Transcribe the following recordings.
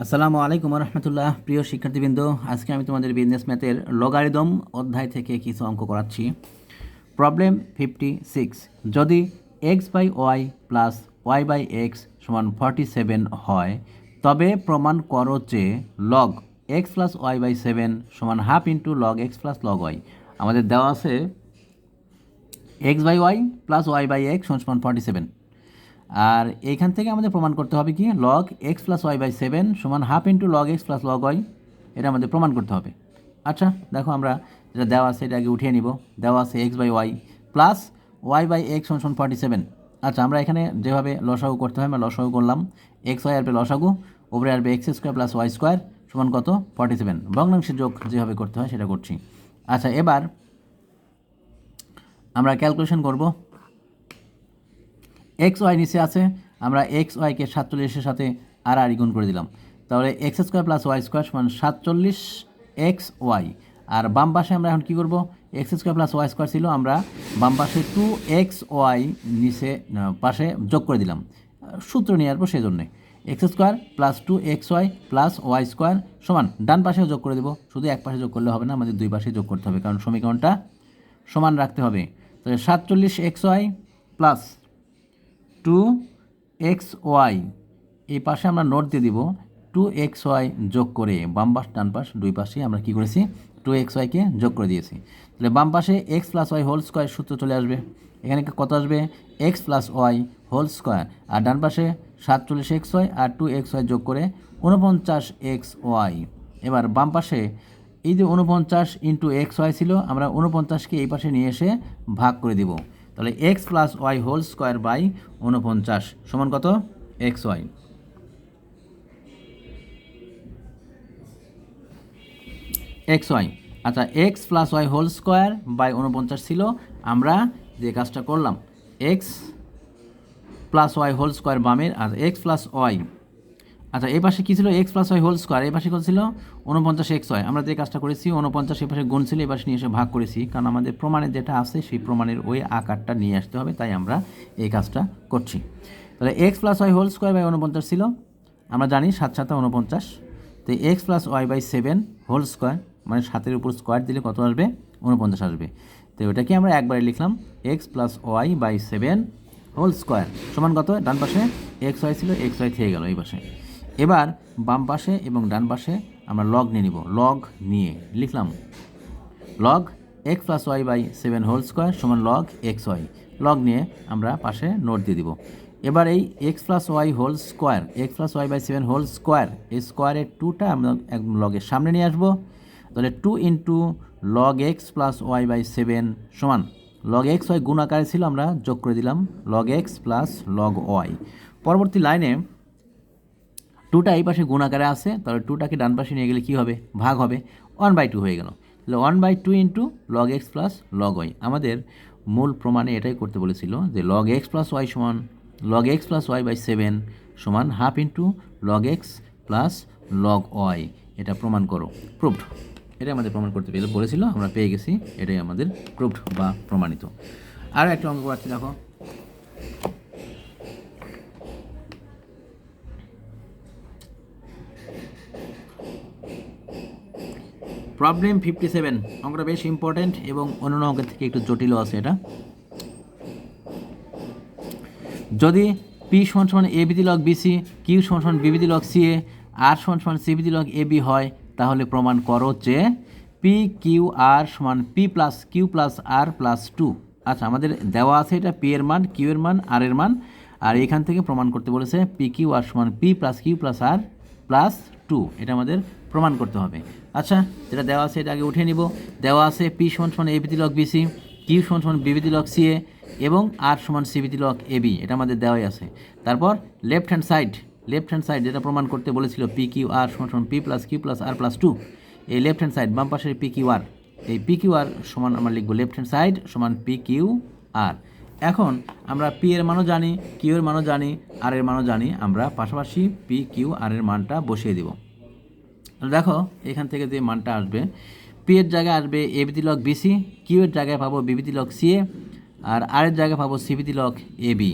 আসসালামু আলাইকুম রহমতুল্লাহ। প্রিয় শিক্ষার্থীবৃন্দ, আজকে আমি তোমাদের বিজনেস ম্যাথের লগারিদম অধ্যায় থেকে কিছু অঙ্ক করাচ্ছি। প্রবলেম 56, যদি x by y plus y by x সমান 47 হয়, তবে প্রমাণ করো যে log x plus y by 7 সমান half into log x plus log y. আমাদের দেওয়া আছে x by y plus y by x সমান 47, আর এইখান থেকে আমাদের প্রমাণ করতে হবে কি log x plus y by 7 সমান half into log x plus log y. এটা আমাদের প্রমাণ করতে হবে। আচ্ছা দেখো, আমরা যেটা দেওয়া আছে এটা আগে উঠিয়ে নিব। দেওয়া আছে x by y plus y by x সমান 47। আচ্ছা, আমরা এখানে যেভাবে লসাগু করতে হয় আমরা লসাগু করলাম। এক্স ওয়াই আসবে লসাগু, ওপরে আসবে x square plus y square সমান কত 47। ভগ্নাংশের যোগ যেভাবে করতে হয় সেটা করছি। আচ্ছা, এবার আমরা ক্যালকুলেশন করব। এক্স ওয়াই নিচে আছে, আমরা এক্স ওয়াইকে 47-এর সাথে আর গুণ করে দিলাম। তাহলে x square plus y square সমান 47 এক্স ওয়াই। আর বাম পাশে আমরা এখন কী করব, x square plus y square ছিল, আমরা বাম পাশে 2 এক্স ওয়াই নিচে পাশে যোগ করে দিলাম। সূত্র নিয়ে আসবো, সেই জন্যে x square plus 2 x y plus y square সমান ডান পাশেও যোগ করে দেবো। শুধু এক পাশে যোগ করলে হবে না, আমাদের দুই পাশে যোগ করতে হবে, কারণ সমীকরণটা সমান রাখতে হবে। তাহলে 47 x y plus 2 x y, এই পাশে আমরা নোট দিয়ে দিব 2 এক্স ওয়াই যোগ করে বাম পাশ ডান পাশ দুই পাশে আমরা কী করেছি 2 এক্স ওয়াইকে যোগ করে দিয়েছি। তাহলে বাম পাশে x plus y whole square সূত্র চলে আসবে। এখানে কত আসবে x plus y whole square, আর ডান পাশে 47 এক্স ওয়াই আর 2 এক্স ওয়াই যোগ করে 49 এক্স ওয়াই। এবার বাম পাশে এই যে 49 ইন্টু এক্স ওয়াই ছিল, আমরা 49কে এই পাশে নিয়ে এসে ভাগ করে দিব। তাহলে x plus y whole square by 49 সমান কত এক্স ওয়াই। এক্স ওয়াই, আচ্ছা, x plus y whole square by 49 ছিল। আমরা যে কাজটা করলাম, x plus y whole square বামের, আর এক্স প্লাস ওয়াই, আচ্ছা এই পাশে কী ছিল x plus y whole square, এই পাশে কত ছিল 49 এক্স ওয়াই। আমরা যে কাজটা করেছি 49 এই পাশে গুণ ছিল, এই পাশে নিয়ে এসে ভাগ করেছি, কারণ আমাদের প্রমাণে যেটা আছে সেই প্রমাণের ওই আকারটা নিয়ে আসতে হবে, তাই আমরা এই কাজটা করছি। তাহলে x plus y whole square by 49 ছিল, আমরা জানি 7 7 49। তো x plus y by 7 whole square, মানে 7-এর উপর স্কোয়ার দিলে কত আসবে 49 আসবে। তো ওটাকে আমরা একবারে লিখলাম x plus y by 7 whole square সমান কত, ডান পাশে এক্স ওয়াই ছিল, এক্স ওয়াই থেকে গেল এই পাশে। এবার বাম পাশে এবং ডান পাশে আমরা লগ নিয়ে নিব। লগ নিয়ে লিখলাম log x plus y by 7 whole square সমান লগ এক্স ওয়াই। লগ নিয়ে আমরা পাশে নোট দিয়ে দিব। এবার এই x plus y whole square, x plus y by 7 whole square, এই স্কোয়ারের 2টা আমরা একদম লগের সামনে নিয়ে আসবো। তাহলে 2 into log x plus y by 7 সমান লগ এক্স ওয়াই গুণ আকারে ছিল, আমরা যোগ করে দিলাম log x plus log y. পরবর্তী লাইনে 2টা এই পাশে গুণ আকারে আছে, তাহলে 2টাকে ডান পাশে নিয়ে গেলে কী হবে ভাগ হবে, 1/2 হয়ে গেল। তাহলে 1/2 into log x plus log y. আমাদের মূল প্রমাণে এটাই করতে বলেছিল যে লগ এক্স প্লাস ওয়াই সমান log x plus y by 7 সমান half into log x plus log y. এটা প্রমাণ করো, প্রুভড। এটাই আমাদের প্রমাণ করতে বলেছিল, আমরা পেয়ে গেছি। এটাই আমাদের প্রুভড বা প্রমাণিত। আরও একটা অঙ্ক করাচ্ছি, দেখো। প্রবলেম 57, অঙ্কটা বেশ ইম্পর্টেন্ট এবং অন্যান্য অঙ্কের থেকে একটু জটিলও আছে এটা। যদি পি সমান সমান এ বিধি লগ বিসি, কিউ সমান সমান বি বিধি লগ সিএ, আর সমান সমান সি বিধি লগ এ বি হয়, তাহলে প্রমাণ করো যে পি কিউ আর সমান পি প্লাস কিউ প্লাস আর প্লাস 2। আচ্ছা, আমাদের দেওয়া আছে এটা পি এর মান, কিউ এর মান, আর এর মান, আর এখান থেকে প্রমাণ করতে বলেছে পি কিউ আর সমান পি প্লাস কিউ প্লাস আর প্লাস 2। এটা আমাদের প্রমাণ করতে হবে। আচ্ছা, যেটা দেওয়া আছে এটা আগে উঠিয়ে নিব। দেওয়া আছে পি সমান সমান এ বিধি লগ বিসি, কিউ সমান সমান বি বিধি লগ সিএ এবং আর সমান সি বিধি লগ এ বি, এটা আমাদের দেওয়াই আছে। তারপর লেফট হ্যান্ড সাইড যেটা প্রমাণ করতে বলেছিল পি কিউ আর সমান সমান পি প্লাস কিউ প্লাস আর প্লাস 2। এই লেফট হ্যান্ড সাইড বাম পাশের পি কিউ আর, এই পি কিউ আর সমান আমরা লিখবো লেফট হ্যান্ড সাইড সমান পি কিউ আর। এখন আমরা পি এর মানও জানি, কিউ এর মানও জানি, আর এর মানও জানি, আমরা পাশাপাশি পি কিউ আর এর মানটা বসিয়ে দেব। দেখো এখান থেকে যে মানটা আসবে, পি এর জায়গায় আসবে এ বিধি লগ বিসি, কিউ এর জায়গায় পাবো বি বিধি লগ সিএ, আর আর এর জায়গায় পাবো সি বিধি লগ এ বি।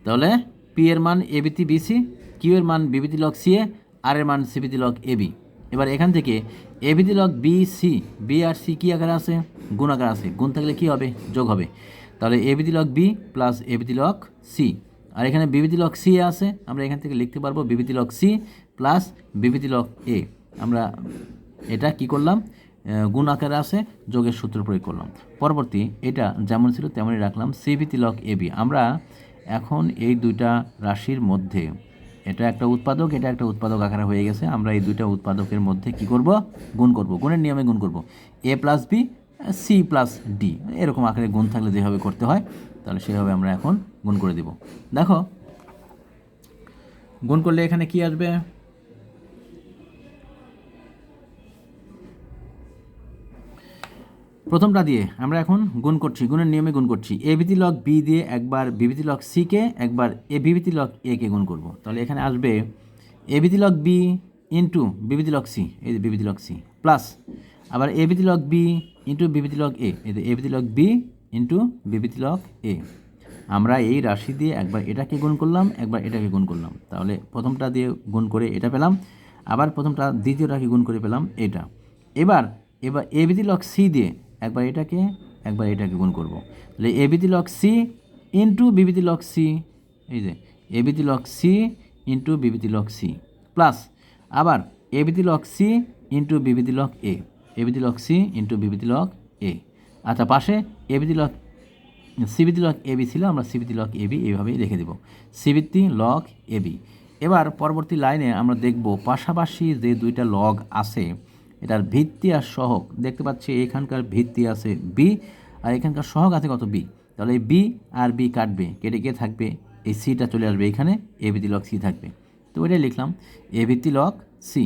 তাহলে পি এর মান এ বিধি বিসি, কিউ এর মান বি বিধি লগ সিএ, আর এর মান সিভিতি লগ এ বি। এবার এখান থেকে এভিতি লগ বি সি, বি আর সি কী আকারে আছে? গুণ আকারে আছে। গুণ থাকলে কী হবে? যোগ হবে। তাহলে এভিতি লগ বি প্লাস এভিতি লগ সি, আর এখানে বিভিতি লগ সি আছে, আমরা এখান থেকে লিখতে পারবো বিভিতি log c plus বিভিতি log a. আমরা এটা কি করলাম? গুণ আকারে আছে, যোগের সূত্র প্রয়োগ করলাম। পরবর্তী এটা যেমন ছিল তেমনই রাখলাম, সিভিতি লগ এ বি। আমরা এখন এই দুইটা রাশির মধ্যে, এটা একটা উৎপাদক, এটা একটা উৎপাদক আকারে হয়ে গেছে, আমরা এই দুইটা উৎপাদকের মধ্যে কি করব? গুণ করব। গুণের নিয়মে গুণ করব। A plus b c plus d, এরকম আকারে গুণ থাকলে যেভাবে করতে হয় তাহলে সেভাবে আমরা এখন গুণ করে দেব। দেখো গুণ করলে এখানে কি আসবে? প্রথমটা দিয়ে আমরা এখন গুণ করছি, গুণের নিয়মে গুণ করছি। এ ভিতি লগ বি দিয়ে একবার বিভিতি লগ সিকে, একবার এ বিভিতি লগ একে গুণ করব। তাহলে এখানে আসবে এ ভিতি লগ বি ইন্টু বিভিতি লগ সি, এই যে বিভিতি লগ সি, প্লাস আবার এ ভিতি লগ বি ইন্টু বিভিতি লগ এ, এই যে এ ভিতি লগ বি ইন্টু বিভিতি লগ এ। আমরা এই রাশি দিয়ে একবার এটাকে গুণ করলাম, একবার এটাকে গুণ করলাম। তাহলে প্রথমটা দিয়ে গুণ করে এটা পেলাম, আবার প্রথমটা দ্বিতীয়টাকে গুণ করে পেলাম এটা। এবার এ ভিতি লগ সি দিয়ে একবার এটাকে গুণ করব। তাহলে এ ভিতি লগ সি ইন্টু বিভিতি লগ সি, এই যে এ ভিতি লগ সি ইন্টু বিভিতি লগ সি, প্লাস আবার এ ভিতি লগ সি ইন্টু বিভিতি লগ এ, এ ভিতি লগ সি ইন্টু বিভিতি লগ এ। আচ্ছা, পাশে এ ভিতি লগ সিভিতি লগ এ বি ছিল, আমরা সিভিতি লগ এ বি এইভাবেই রেখে দেব, সিভিতি লগ এ বি। এবার পরবর্তী লাইনে আমরা দেখব পাশাপাশি যে দুইটা লগ আছে এটার ভিত্তি আর সহগ। দেখতে পাচ্ছি এখানকার ভিত্তি আছে বি আর এখানকার সহগ আছে কত? বি। তাহলে এই বি আর বি কাটবে, কেটে গিয়ে থাকবে এই সিটা চলে আসবে এখানে, এ ভিত্তি লগ সি থাকবে। তো এটাই লিখলাম এ ভিত্তি লগ সি।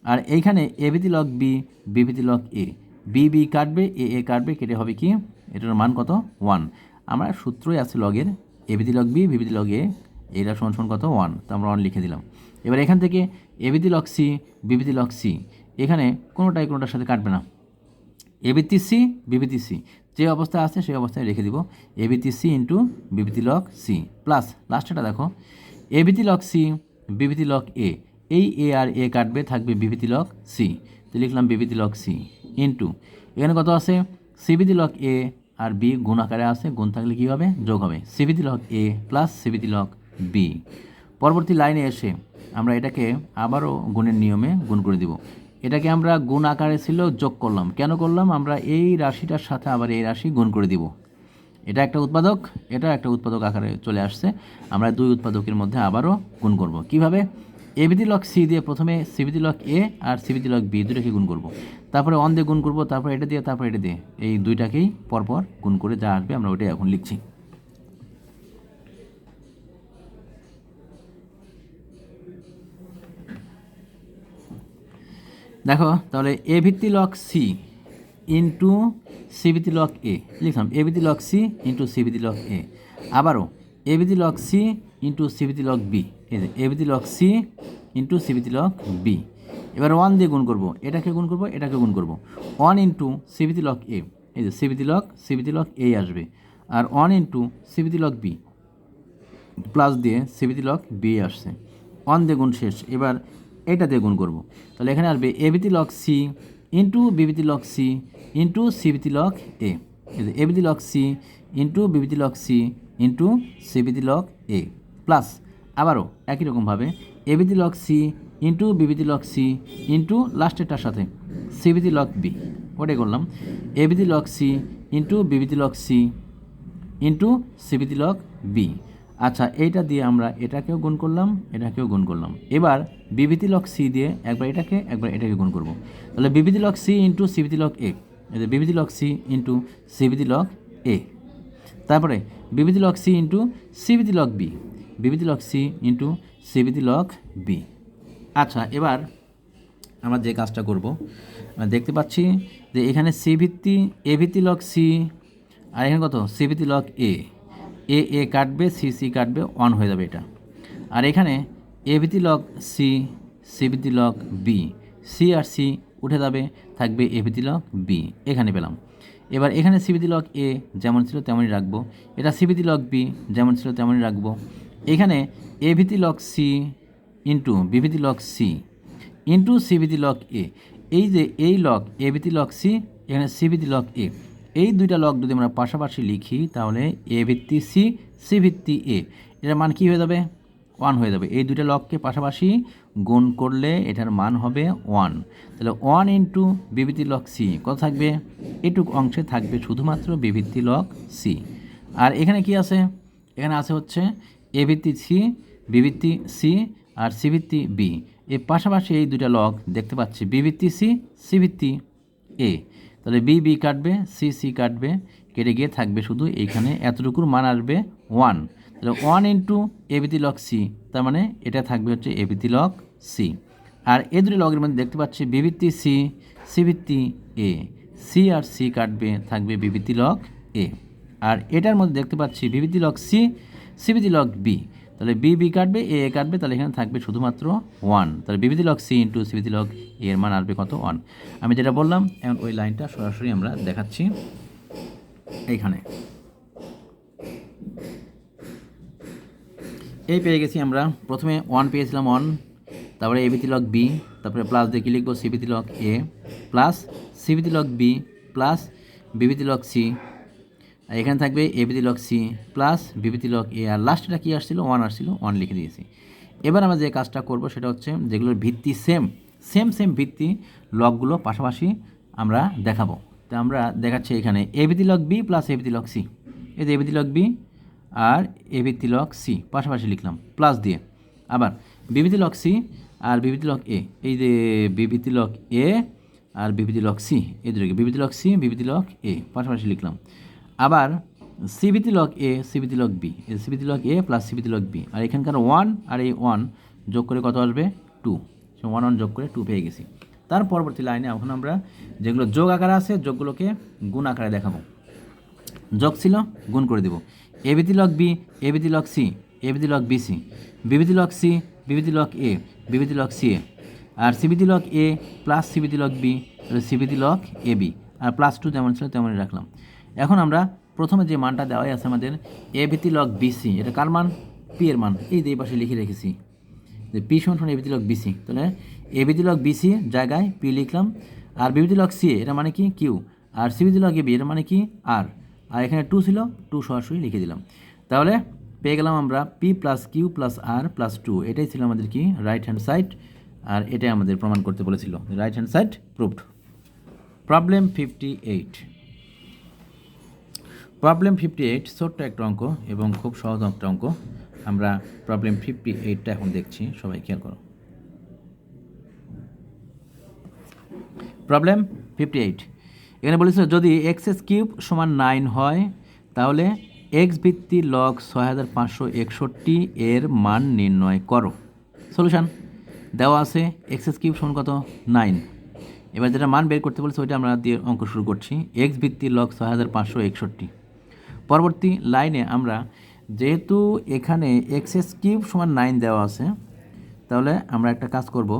আর এইখানে এ ভিত্তি লগ বি, বি ভিত্তি লগ এ, বি বি কাটবে, এ এ কাটবে, কেটে হবে কি? এটার মান কত? 1। আমার সূত্রই আছে লগের, এ ভিত্তি লগ বি, বি ভিত্তি লগ এ, এটা সমান সমান কত? 1। তো আমরা 1 লিখে দিলাম। এবার এখান থেকে এ ভিত্তি লগ সি, বি ভিত্তি লগ সি, এখানে কোনোটার সাথে কাটবে না। এ ভিত্তি সি, বি ভিত্তি সি, যে অবস্থায় আছে সেই অবস্থায় রেখে দিব, এ ভিত্তি সি ইন্টু বি ভিত্তি লগ সি, প্লাস লাস্টটা দেখো এ ভিত্তি লগ সি, বি ভিত্তি লগ এ, এই এ আর এ কাটবে, থাকবে বি ভিত্তি লগ সি। তো লিখলাম বি ভিত্তি লগ সি ইন্টু এখানে কত আছে? সি ভিত্তি লগ এ আর বি গুণ আকারে আছে, গুণ থাকলে কী হবে? যোগ হবে, সি ভিত্তি লগ এ প্লাস সি ভিত্তি লগ বি। পরবর্তী লাইনে এসে আমরা এটাকে আবারও গুণের নিয়মে গুণ করে দিব। এটাকে আমরা গুণ আকারে ছিল, যোগ করলাম। কেন করলাম? আমরা এই রাশিটার সাথে আবার এই রাশি গুণ করে দিব। এটা একটা উৎপাদক, এটা একটা উৎপাদক আকারে চলে আসছে, আমরা দুই উৎপাদকের মধ্যে আবারও গুণ করব। কিভাবে? এ ভিত্তি লগ সি দিয়ে প্রথমে সি ভিত্তি লগ এ আর সি ভিত্তি লগ বি দুটোকে গুণ করব, তারপরে 1 দিয়ে গুণ করব, তারপরে এটা দিয়ে, তারপরে এটা দিয়ে, এই দুইটাকেই পরপর গুণ করে যা আসবে আমরা ওইটাই এখন লিখছি। দেখো তাহলে এ ভিত্তি লগ সি ইন্টু সি ভিত্তি লগ এ লিখলাম, এ ভিত্তি লগ সি ইন্টু সি ভিত্তি লগ এ। আবারও এ ভিত্তি লগ সি ইন্টু সি ভিত্তি লগ বি, এই যে এ ভিত্তি লগ সি ইন্টু সি ভিত্তি লগ বি। এবার 1 দিয়ে গুণ করব, এটাকে গুণ করব, এটাকে গুণ করব, 1 ইন্টু সি ভিত্তি লগ এ, এই যে সি ভিত্তি লগ এ আসবে, আর 1 ইন্টু সি ভিত্তি লগ বি, প্লাস দিয়ে সি ভিত্তি লগ বি আসছে, 1 দিয়ে গুণ শেষ। এবার এটা দিয়ে গুণ করব, তাহলে এখানে আসবে এ ভিত্তি লগ সি ইন্টু বি ভিত্তি লগ সি ইন্টু সি ভিত্তি লগ এ, এ ভিত্তি লগ সি ইন্টু বি ভিত্তি লগ সি ইন্টু সি ভিত্তি লগ এ, প্লাস আবারও একই রকমভাবে এ ভিত্তি লগ সি ইন্টু বি ভিত্তি লগ সি ইন্টু লাস্টেরটার সাথে সি ভিত্তি লগ বি, ওটাই করলাম এ ভিত্তি লগ সি ইন্টু বি ভিত্তি লগ সি ইন্টু সি ভিত্তি লগ বি। আচ্ছা, এইটা দিয়ে আমরা এটাকেও গুণ করলাম, এটাকেও গুণ করলাম। এবার বি ভিত্তি লগ সি দিয়ে একবার এটাকে গুণ করব, তাহলে বি ভিত্তি লগ সি ইন্টু সি ভিত্তি লগ এ, বি ভিত্তি লগ সি ইন্টু সি ভিত্তি লগ এ, তারপরে বি ভিত্তি লগ সি ইন্টু সি ভিত্তি লগ বি, বি ভিত্তি লগ সি ইন্টু সি ভিত্তি লগ বি। আচ্ছা, এবার আমরা যে কাজটা করব, দেখতে পাচ্ছি যে এখানে সি ভিত্তি এ ভিত্তি লগ সি আর এখানে কত? সি ভিত্তি লগ এ, এ এ কাটবে, সি সি কাটবে, 1 হয়ে যাবে এটা। আর এখানে এ ভিত্তি লগ সি, সি ভিত্তি লগ বি, সি আর সি উঠে যাবে, থাকবে এ ভিত্তি লগ বি, এখানে পেলাম। এবার এখানে সি ভিত্তি লগ এ যেমন ছিল তেমনই রাখবো, এটা সি ভিত্তি লগ বি যেমন ছিল তেমনই রাখবো। এখানে এ ভিত্তি লগ সি ইন্টু বি ভিত্তি লগ সি, ইন্টু সি ভিত্তি লগ এ। এই যে এই লগ এ ভিত্তি লগ সি, এখানে সি ভিত্তি লগ এ, এই দুইটা লগ যদি আমরা পাশাপাশি লিখি তাহলে এ ভিত্তি সি, সি ভিত্তি এ, এটার মান কী হয়ে যাবে? 1 হয়ে যাবে। এই দুইটা লগকে পাশাপাশি গুণ করলে এটার মান হবে 1। তাহলে 1 ইন্টু বি ভিত্তি লগ সি কত থাকবে? এটুকু অংশে থাকবে শুধুমাত্র বি ভিত্তি লগ সি। আর এখানে কি আছে? এখানে আছে হচ্ছে এ ভিত্তি সি, বি ভিত্তি সি আর সি ভিত্তি বি। এর পাশাপাশি এই দুইটা লগ দেখতে পাচ্ছি, বি ভিত্তি সি, সি ভিত্তি এ। তাহলে বি বি কাটবে, সি সি কাটবে, কেটে গিয়ে থাকবে শুধু এইখানে এতটুকুর মান আসবে 1। তাহলে 1 ইন্টু এ ভিত্তি লগ সি, তার মানে এটা থাকবে হচ্ছে এ ভিত্তি লগ সি। আর এই দুটি লগের মধ্যে দেখতে পাচ্ছি বি ভিত্তি সি, সি ভিত্তি এ, সি আর সি কাটবে, থাকবে বি ভিত্তি লগ এ। আর এটার মধ্যে দেখতে পাচ্ছি বি ভিত্তি লগ সি, সি ভিত্তি লগ বি, তাহলে বি বি কাটবে, এ এ কাটবে, তাহলে এখানে থাকবে শুধুমাত্র 1। তাহলে বি ভিত্তি লগ সি ইন্টু সি ভিত্তি লগ এ এর মান আসবে কত? 1। আমি যেটা বললাম এখন ওই লাইনটা সরাসরি আমরা দেখাচ্ছি এইখানে। এই পেয়ে গেছি আমরা, প্রথমে 1 পেয়েছিলাম 1, তারপরে এ ভিত্তি লগ বি, তারপরে প্লাস দিয়ে কী লিখবো? সি ভিত্তি লগ এ প্লাস সি ভিত্তি লগ বি প্লাস বি ভিত্তি লগ সি, আর এখানে থাকবে এ ভিত্তি লগ সি প্লাস বি ভিত্তি লগ এ, আর লাস্টটা কী আসছিল? 1 আসছিল, 1 লিখে দিয়েছি। এবার আমরা যে কাজটা করব সেটা হচ্ছে যেগুলোর ভিত্তি সেম ভিত্তি লগগুলো পাশাপাশি আমরা দেখাবো। তো আমরা দেখাচ্ছি এখানে এ ভিত্তি লগ বি প্লাস এ ভিত্তি লগ সি, এই যে এ ভিত্তি লগ বি আর এ ভিত্তি লগ সি পাশাপাশি লিখলাম প্লাস দিয়ে, আবার বি ভিত্তি লগ সি আর বি ভিত্তি লগ এ, এই যে বি ভিত্তি লগ এ আর বি ভিত্তি লগ সি, এই দুটোকে বি ভিত্তি লগ সি, বি ভিত্তি লগ এ পাশাপাশি লিখলাম। আবার সি ভিত্তি লগ এ, সি ভিত্তি লগ বি, সি ভিত্তি লগ এ প্লাস সি ভিত্তি লগ বি, আর এখানকার 1 আর এই 1 যোগ করে কত আসবে? 2। 1 যোগ করে 2 পেয়ে গেছি। তার পরবর্তী লাইনে এখন আমরা যেগুলো যোগ আকারে আছে যোগগুলোকে গুণ আকারে দেখাবো। যোগ ছিল, গুণ করে দেব। এ ভিত্তি লগ বি, এ ভিত্তি লগ সি, এ ভিত্তি লগ বি সি, বি ভিত্তি লগ সি, বি ভিত্তি লগ এ, বি ভিত্তি লগ সি এ, আর সি ভিত্তি লগ এ প্লাস সি ভিত্তি লগ বি, সি ভিত্তি log a B, R plus 2 যেমন ছিল তেমনই রাখলাম। এখন আমরা প্রথমে যে মানটা দেওয়াই আছে আমাদের এ ভিত্তি লগ বিসি, এটা কার মান? পি এর মান। এই যে এই পাশে লিখে রেখেছি যে পি সমান এ ভিত্তি লগ বিসি, তাহলে এ ভিত্তি লগ বিসি জায়গায় পি লিখলাম, আর বি ভিত্তি লগ সি এটা মানে কি? কিউ, আর সি ভিত্তি লগ এ বি এটা মানে কি? আর এখানে 2 ছিল, 2 সরাসরি লিখে দিলাম। তাহলে পেয়ে গেলাম আমরা পি প্লাস কিউ প্লাস আর প্লাস 2, এটাই ছিল আমাদের কি? Right hand side. আর এটাই আমাদের প্রমাণ করতে বলেছিল, right hand side proved. Problem 58। Problem 58 ছোট্ট একটা অঙ্ক এবং খুব সহজ একটা অঙ্ক। আমরা প্রবলেম 58টা এখন দেখছি, সবাই খেয়াল করো। প্রবলেম 58 এখানে বলেছিল যদি এক্স কিউব সমান 9 হয় তাহলে এক্স ভিত্তি লগ 6561 এর মান নির্ণয় করো। সলিউশন দেওয়া আছে, এক্স কিউব সমান কত? 9। এবার যেটা মান বের করতে বলেছে ওইটা আমরা দিয়ে অঙ্ক শুরু করছি। এক্স ভিত্তি লগ 6561। পরবর্তী লাইনে আমরা যেহেতু এখানে এক্স কিউব সমান 9 দেওয়া আছে, তাহলে আমরা একটা কাজ করব,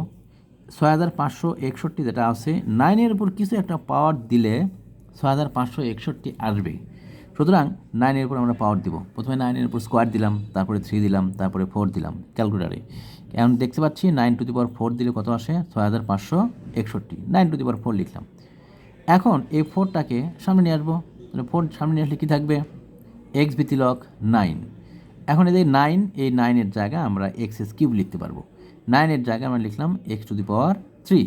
6561 যেটা আছে 9-এর উপর কিছু একটা পাওয়ার দিলে 6561 আসবে। সুতরাং 9-এর উপর আমরা পাওয়ার দিব। প্রথমে 9-এর উপর স্কোয়ার দিলাম, তারপরে 3 দিলাম, তারপরে 4 দিলাম ক্যালকুলেটারে। এখন দেখতে পাচ্ছি 9⁴ দিলে কত আসে? 6561। 9⁴ লিখলাম। এখন এই 4টাকে সামনে নিয়ে আসবো, তাহলে 4 সামনে নিয়ে আসলে কী থাকবে? এক্স ভিত্তি লগ 9। এখন এই 9, এই 9-এর জায়গায় আমরা এক্স কিউব লিখতে পারবো। 9-এর জায়গায় আমরা লিখলাম x⁻3।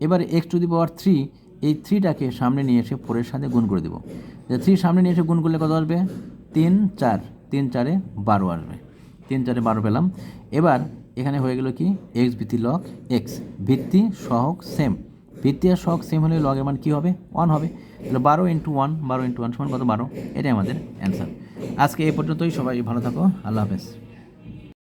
এবার x⁻3, এই 3টাকে সামনে নিয়ে এসে 4-এর সাথে গুণ করে দেবো। 3 সামনে নিয়ে এসে গুণ করলে কত আসবে? 3 4, 3 4 12 আসবে। 3 4 12 পেলাম। এবার এখানে হয়ে গেল কি? এক্স ভিত্তি লগ এক্স, ভিত্তি সহগ সেম। ভিত্তি আর সহগ সেম হলে লগের মান কী হবে? 1 হবে। তাহলে 12 × 1, 12 × 1 সমান কত? 12। এটাই আমাদের অ্যান্সার। আজকে এই পর্যন্তই। সবাই ভালো থাকো, আল্লাহ হাফেজ।